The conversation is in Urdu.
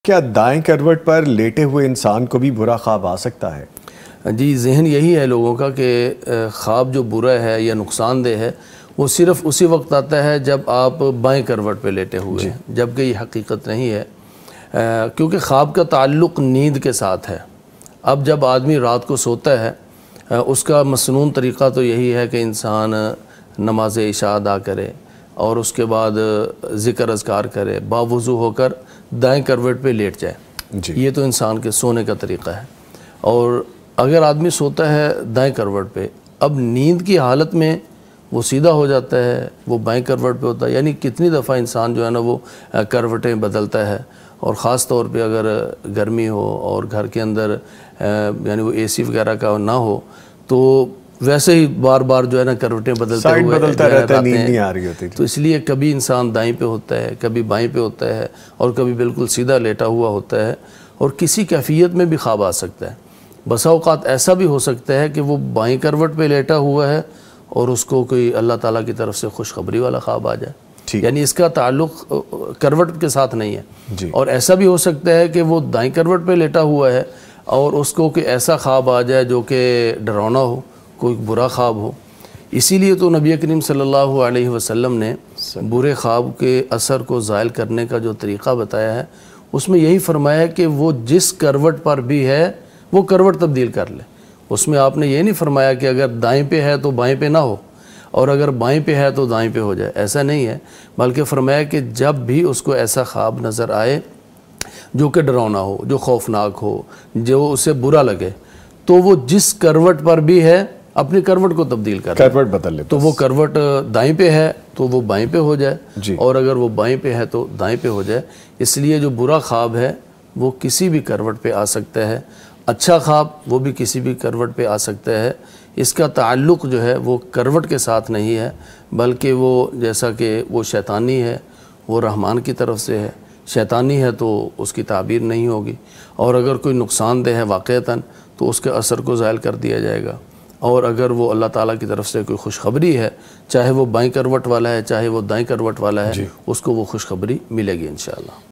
کیا دائیں کروٹ پر لیٹے ہوئے انسان کو بھی برا خواب آ سکتا ہے؟ جی، ذہن یہی ہے لوگوں کا کہ خواب جو برا ہے یا نقصان دہ ہے وہ صرف اسی وقت آتا ہے جب آپ بائیں کروٹ پہ لیٹے ہوئے ہیں، جبکہ یہ حقیقت نہیں ہے، کیونکہ خواب کا تعلق نیند کے ساتھ ہے۔ اب جب آدمی رات کو سوتا ہے اس کا مسنون طریقہ تو یہی ہے کہ انسان نماز عشاء ادا کرے اور اس کے بعد ذکر اذکار کرے، باوضو ہو کر دائیں کروٹ پہ لیٹ جائے۔ یہ تو انسان کے سونے کا طریقہ ہے۔ اور اگر آدمی سوتا ہے دائیں کروٹ پہ، اب نیند کی حالت میں وہ سیدھا ہو جاتا ہے، وہ بائیں کروٹ پہ ہوتا ہے، یعنی کتنی دفعہ انسان جو ہے نا وہ کروٹیں بدلتا ہے۔ اور خاص طور پہ اگر گرمی ہو اور گھر کے اندر یعنی وہ اے سی وغیرہ کا نہ ہو تو ویسے ہی بار بار جو ہے نا کروٹیں بدلتے ہوئے بدلتا رہتا ہے، نیند نہیں آ رہی ہوتی۔ تو اس لیے کبھی انسان دائیں پہ ہوتا ہے، کبھی بائیں پہ ہوتا ہے، اور کبھی بالکل سیدھا لیٹا ہوا ہوتا ہے، اور کسی کیفیت میں بھی خواب آ سکتا ہے۔ بسا اوقات ایسا بھی ہو سکتا ہے کہ وہ بائیں کروٹ پہ لیٹا ہوا ہے اور اس کو کوئی اللہ تعالیٰ کی طرف سے خوشخبری والا خواب آ جائے، یعنی اس کا تعلق کروٹ کے ساتھ نہیں ہے۔ اور ایسا بھی ہو سکتا ہے کہ وہ دائیں کروٹ پہ لیٹا ہوا ہے اور اس کو کوئی ایسا خواب آ جائے جو کہ ڈراؤنا ہو، کوئی برا خواب ہو۔ اسی لیے تو نبی کریم صلی اللہ علیہ وسلم نے برے خواب کے اثر کو زائل کرنے کا جو طریقہ بتایا ہے اس میں یہی فرمایا کہ وہ جس کروٹ پر بھی ہے وہ کروٹ تبدیل کر لے۔ اس میں آپ نے یہ نہیں فرمایا کہ اگر دائیں پہ ہے تو بائیں پہ نہ ہو، اور اگر بائیں پہ ہے تو دائیں پہ ہو جائے، ایسا نہیں ہے، بلکہ فرمایا کہ جب بھی اس کو ایسا خواب نظر آئے جو کہ ڈراؤنا ہو، جو خوفناک ہو، جو اسے برا لگے، تو وہ جس کروٹ پر بھی ہے اپنی کروٹ کو تبدیل کر لے، کروٹ بدل لے، تو وہ کروٹ دائیں پہ ہے تو وہ بائیں پہ ہو جائے، اور اگر وہ بائیں پہ ہے تو دائیں پہ ہو جائے۔ اس لیے جو برا خواب ہے وہ کسی بھی کروٹ پہ آ سکتا ہے، اچھا خواب وہ بھی کسی بھی کروٹ پہ آ سکتا ہے۔ اس کا تعلق جو ہے وہ کروٹ کے ساتھ نہیں ہے، بلکہ وہ جیسا کہ وہ شیطانی ہے، وہ رحمان کی طرف سے ہے۔ شیطانی ہے تو اس کی تعبیر نہیں ہوگی، اور اگر کوئی نقصان دہ ہے واقعتاً تو اس کے اثر کو زائل کر دیا جائے گا۔ اور اگر وہ اللہ تعالیٰ کی طرف سے کوئی خوشخبری ہے، چاہے وہ بائیں کروٹ والا ہے چاہے وہ دائیں کروٹ والا ہے، اس کو وہ خوشخبری ملے گی انشاءاللہ۔